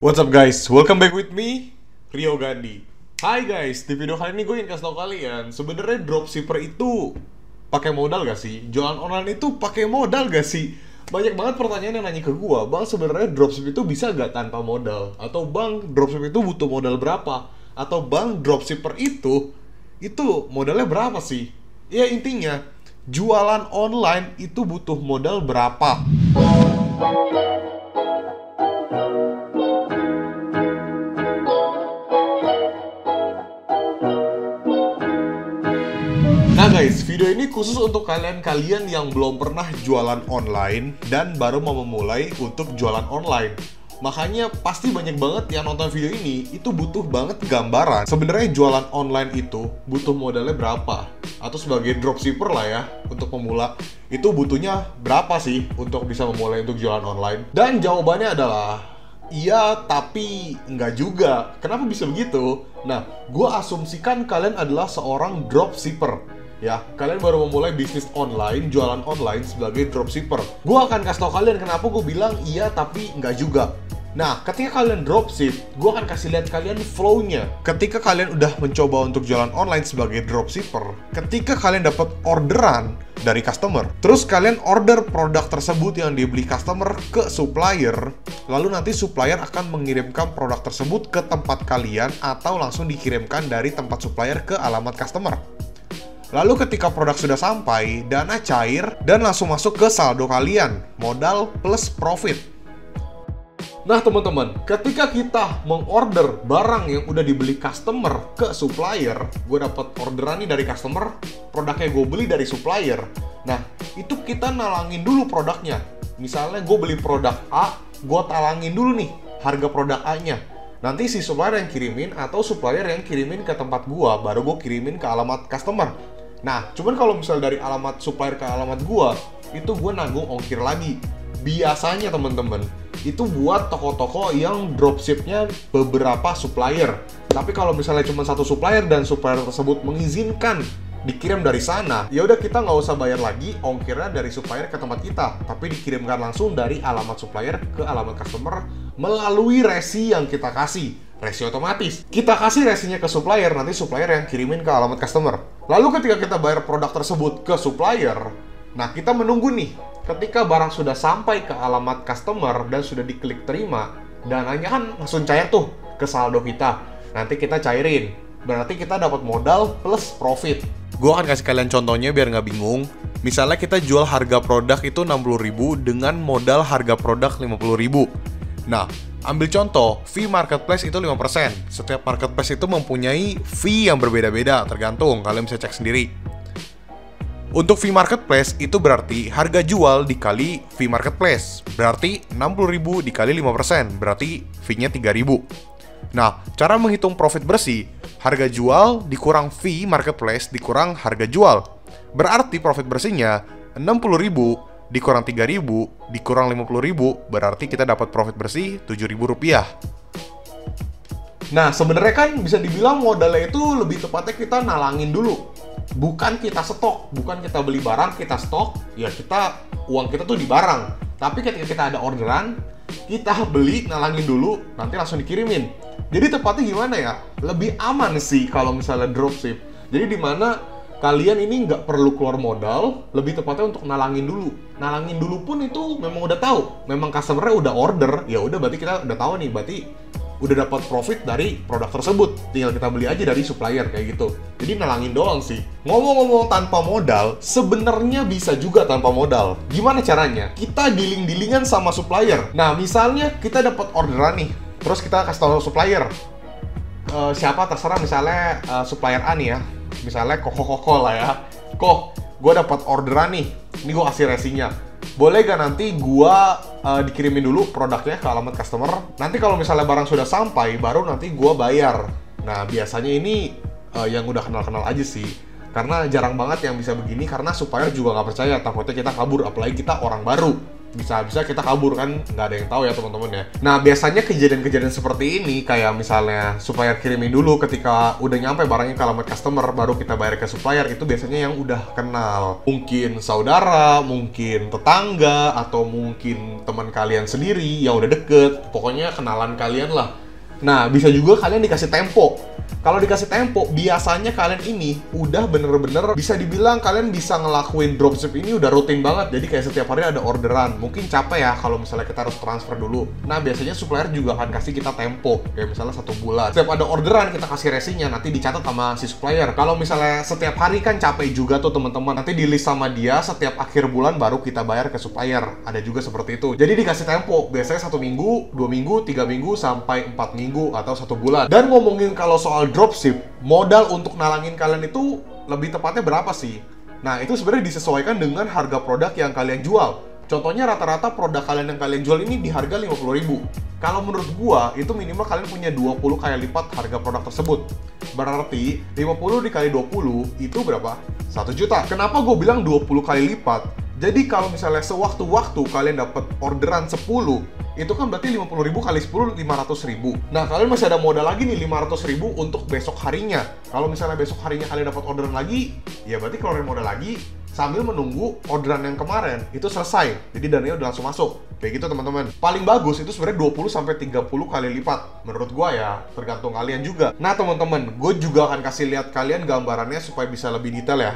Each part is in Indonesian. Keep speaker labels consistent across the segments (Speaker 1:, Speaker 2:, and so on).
Speaker 1: What's up guys, welcome back with me, Rio Gandhi. Hai guys, di video kali ini gue ingin kasih tau kalian, sebenarnya dropshipper itu pakai modal gak sih? Jualan online itu pakai modal gak sih? Banyak banget pertanyaan yang nanya ke gue, bang sebenarnya dropship itu bisa gak tanpa modal? Atau bang dropship itu butuh modal berapa? Atau bang dropshipper itu modalnya berapa sih? Ya intinya, jualan online itu butuh modal berapa? Nah guys, video ini khusus untuk kalian-kalian yang belum pernah jualan online dan baru mau memulai untuk jualan online. Makanya pasti banyak banget yang nonton video ini itu butuh banget gambaran. Sebenarnya jualan online itu butuh modalnya berapa? Atau sebagai dropshipper lah ya, untuk pemula itu butuhnya berapa sih untuk bisa memulai untuk jualan online? Dan jawabannya adalah iya, tapi enggak juga. Kenapa bisa begitu? Nah, gue asumsikan kalian adalah seorang dropshipper. Ya, kalian baru memulai bisnis online, jualan online sebagai dropshipper. Gue akan kasih tau kalian kenapa gue bilang iya tapi enggak juga. Nah, ketika kalian dropship, gue akan kasih lihat kalian flow-nya. Ketika kalian udah mencoba untuk jualan online sebagai dropshipper, ketika kalian dapat orderan dari customer, terus kalian order produk tersebut yang dibeli customer ke supplier, lalu nanti supplier akan mengirimkan produk tersebut ke tempat kalian atau langsung dikirimkan dari tempat supplier ke alamat customer. Lalu ketika produk sudah sampai, dana cair dan langsung masuk ke saldo kalian, modal plus profit. Nah teman-teman, ketika kita mengorder barang yang udah dibeli customer ke supplier, gue dapat orderan nih dari customer, produknya gue beli dari supplier. Nah, itu kita nalangin dulu produknya. Misalnya gue beli produk A, gue talangin dulu nih harga produk A-nya. Nanti si supplier yang kirimin atau supplier yang kirimin ke tempat gue, baru gue kirimin ke alamat customer. Nah, cuman kalau misalnya dari alamat supplier ke alamat gue, itu gue nanggung ongkir lagi. Biasanya temen-temen, itu buat toko-toko yang dropshipnya beberapa supplier. Tapi kalau misalnya cuma satu supplier dan supplier tersebut mengizinkan dikirim dari sana, ya udah kita nggak usah bayar lagi ongkirnya dari supplier ke tempat kita, tapi dikirimkan langsung dari alamat supplier ke alamat customer melalui resi yang kita kasih. Resi otomatis. Kita kasih resinya ke supplier, nanti supplier yang kirimin ke alamat customer. Lalu ketika kita bayar produk tersebut ke supplier, nah kita menunggu nih, ketika barang sudah sampai ke alamat customer dan sudah diklik terima, dananya kan langsung cair tuh ke saldo kita. Nanti kita cairin, berarti kita dapat modal plus profit. Gue akan kasih kalian contohnya biar nggak bingung. Misalnya kita jual harga produk itu 60.000 dengan modal harga produk 50.000. Nah, ambil contoh, fee marketplace itu 5%. Setiap marketplace itu mempunyai fee yang berbeda-beda, tergantung, kalian bisa cek sendiri. Untuk fee marketplace itu berarti harga jual dikali fee marketplace. Berarti 60.000 dikali 5%, berarti fee-nya 3.000. Nah, cara menghitung profit bersih, harga jual dikurang fee marketplace dikurang harga jual. Berarti profit bersihnya 60.000 dikurang 3.000 dikurang 50.000, berarti kita dapat profit bersih 7.000 rupiah. Nah, sebenarnya kan bisa dibilang modalnya itu lebih tepatnya kita nalangin dulu. Bukan kita stok, bukan kita beli barang, kita stok, ya uang kita tuh di barang. Tapi ketika kita ada orderan, kita beli, nalangin dulu, nanti langsung dikirimin. Jadi tepatnya gimana ya? Lebih aman sih kalau misalnya dropship. Jadi dimana kalian ini nggak perlu keluar modal, lebih tepatnya untuk nalangin dulu. Nalangin dulu pun itu memang udah tahu, memang customer-nya udah order, ya udah berarti kita udah tahu nih, berarti udah dapat profit dari produk tersebut. Tinggal kita beli aja dari supplier kayak gitu. Jadi nalangin doang sih. Ngomong-ngomong tanpa modal, sebenarnya bisa juga tanpa modal. Gimana caranya? Kita dealing-dealingan sama supplier. Nah, misalnya kita dapat orderan nih, terus kita kasih tahu supplier. Siapa terserah, misalnya supplier A nih ya. Misalnya Koko lah ya. Gue dapat orderan nih. Ini gue kasih resinya. Boleh gak nanti gue dikirimin dulu produknya ke alamat customer. Nanti kalau misalnya barang sudah sampai, baru nanti gue bayar. Nah, biasanya ini yang udah kenal-kenal aja sih. Karena jarang banget yang bisa begini, karena supplier juga nggak percaya. Takutnya kita kabur, apalagi kita orang baru. bisa-bisa kita kabur kan, nggak ada yang tahu ya teman-teman ya. Nah biasanya kejadian-kejadian seperti ini kayak misalnya supplier kirimin dulu, ketika udah nyampe barangnya ke alamat customer baru kita bayar ke supplier, itu biasanya yang udah kenal, mungkin saudara, mungkin tetangga, atau mungkin teman kalian sendiri yang udah deket, pokoknya kenalan kalian lah. Nah bisa juga kalian dikasih tempo. Kalau dikasih tempo, biasanya kalian ini udah bener-bener bisa dibilang kalian bisa ngelakuin dropship ini udah rutin banget. Jadi kayak setiap hari ada orderan. Mungkin capek ya kalau misalnya kita harus transfer dulu. Nah biasanya supplier juga akan kasih kita tempo, kayak misalnya 1 bulan. Setiap ada orderan kita kasih resinya, nanti dicatat sama si supplier. Kalau misalnya setiap hari kan capek juga tuh teman-teman. Nanti di list sama dia, setiap akhir bulan baru kita bayar ke supplier. Ada juga seperti itu. Jadi dikasih tempo, biasanya 1 minggu, 2 minggu, 3 minggu, sampai 4 minggu atau 1 bulan. Dan ngomongin kalau soal dropship, modal untuk nalangin kalian itu lebih tepatnya berapa sih? Nah, itu sebenarnya disesuaikan dengan harga produk yang kalian jual. Contohnya rata-rata produk kalian yang kalian jual ini di harga 50.000. Kalau menurut gua, itu minimal kalian punya 20 kali lipat harga produk tersebut. Berarti 50 dikali 20 itu berapa? 1 juta. Kenapa gua bilang 20 kali lipat? Jadi kalau misalnya sewaktu-waktu kalian dapat orderan 10, itu kan berarti 50.000 kali 10, 500.000. Nah, kalian masih ada modal lagi nih 500.000 untuk besok harinya. Kalau misalnya besok harinya kalian dapat orderan lagi, ya berarti keluarin modal lagi sambil menunggu orderan yang kemarin itu selesai. Jadi dananya udah langsung masuk. Kayak gitu teman-teman. Paling bagus itu sebenarnya 20-30 kali lipat. Menurut gua ya, tergantung kalian juga. Nah teman-teman, gue juga akan kasih lihat kalian gambarannya supaya bisa lebih detail ya.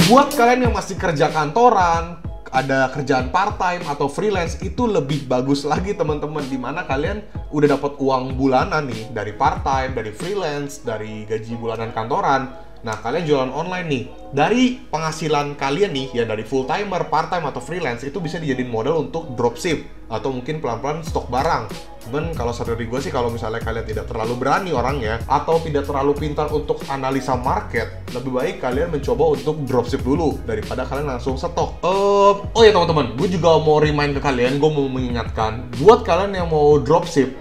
Speaker 1: Buat kalian yang masih kerja kantoran, ada kerjaan part-time atau freelance, itu lebih bagus lagi teman-teman, dimana kalian udah dapat uang bulanan nih dari part-time, dari freelance, dari gaji bulanan kantoran. Nah, kalian jualan online nih, dari penghasilan kalian nih, ya dari full-timer, part-time, atau freelance, itu bisa dijadiin modal untuk dropship, atau mungkin pelan-pelan stok barang. Cuman kalau saran dari gue sih, kalau misalnya kalian tidak terlalu berani orangnya, atau tidak terlalu pintar untuk analisa market, lebih baik kalian mencoba untuk dropship dulu, daripada kalian langsung stok. Oh ya teman-teman, gue juga mau remind ke kalian, gue mau mengingatkan, buat kalian yang mau dropship,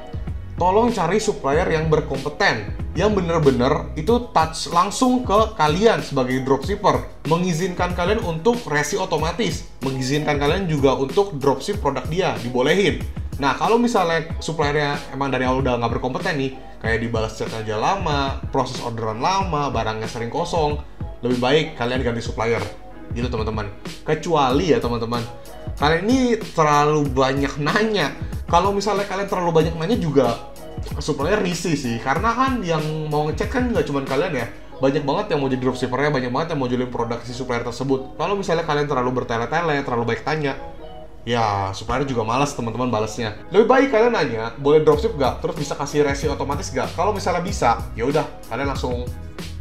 Speaker 1: tolong cari supplier yang berkompeten, yang bener-bener itu touch langsung ke kalian sebagai dropshipper, mengizinkan kalian untuk resi otomatis, mengizinkan kalian juga untuk dropship produk dia, dibolehin. Nah, kalau misalnya suppliernya emang dari awal udah nggak berkompeten nih, kayak dibalas chat aja lama, proses orderan lama, barangnya sering kosong, lebih baik kalian ganti supplier. Gitu teman-teman. Kecuali ya teman-teman, kalian ini terlalu banyak nanya. Kalau misalnya kalian terlalu banyak nanya juga, supplier risih sih, karena kan yang mau ngecek kan nggak cuma kalian ya, banyak banget yang mau jadi dropshippernya, banyak banget yang mau jualin produk si supplier tersebut. Kalau misalnya kalian terlalu bertele-tele, terlalu baik tanya, ya supplier juga malas teman-teman balasnya. Lebih baik kalian nanya, boleh dropship nggak? Terus bisa kasih resi otomatis nggak? Kalau misalnya bisa, ya udah kalian langsung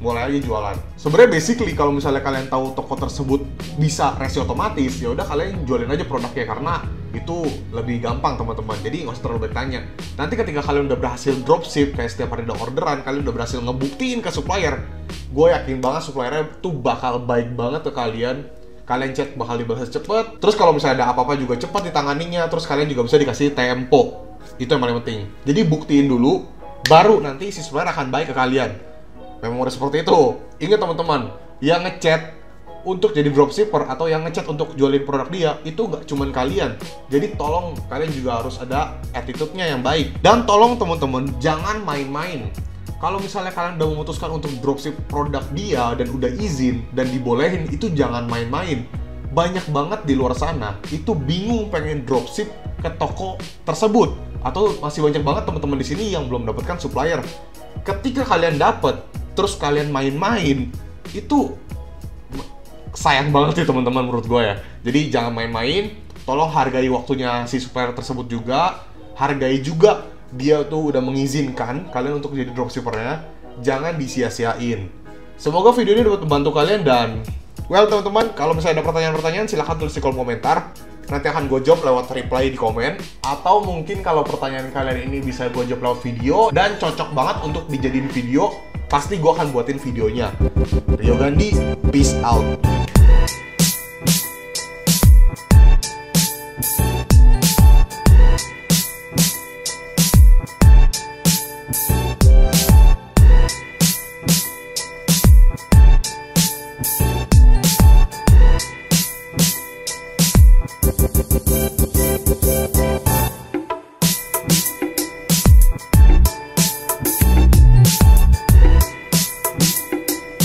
Speaker 1: mulai aja jualan. Sebenarnya basically kalau misalnya kalian tahu toko tersebut bisa resi otomatis, ya udah kalian jualin aja produknya, karena itu lebih gampang teman-teman. Jadi nggak usah terlalu bertanya. Nanti ketika kalian udah berhasil dropship, kayak setiap hari ada orderan, kalian udah berhasil ngebuktiin ke supplier, gue yakin banget suppliernya tuh bakal baik banget ke kalian. Kalian chat bakal dibalas cepet. Terus kalau misalnya ada apa-apa juga cepat ditanganinya. Terus kalian juga bisa dikasih tempo. Itu yang paling penting. Jadi buktiin dulu, baru nanti si supplier akan baik ke kalian. Memang udah seperti itu. Ingat teman-teman, yang ngechat untuk jadi dropshipper atau yang ngechat untuk jualin produk dia, itu nggak cuman kalian. Jadi tolong kalian juga harus ada attitude-nya yang baik. Dan tolong teman-teman, jangan main-main. Kalau misalnya kalian udah memutuskan untuk dropship produk dia dan udah izin dan dibolehin, itu jangan main-main. Banyak banget di luar sana itu bingung pengen dropship ke toko tersebut, atau masih banyak banget teman-teman di sini yang belum dapatkan supplier. Ketika kalian dapet, terus kalian main-main, itu sayang banget sih teman-teman menurut gue ya. Jadi jangan main-main, tolong hargai waktunya si supplier tersebut juga, hargai juga dia tuh udah mengizinkan kalian untuk jadi dropshippernya, jangan disia-siain. Semoga video ini dapat membantu kalian dan well teman-teman, kalau misalnya ada pertanyaan-pertanyaan silahkan tulis di kolom komentar. Nanti akan gue jawab lewat reply di komen. Atau mungkin kalau pertanyaan kalian ini bisa gue jawab lewat video dan cocok banget untuk dijadiin video, pasti gue akan buatin videonya. Rio Gandhi, peace out.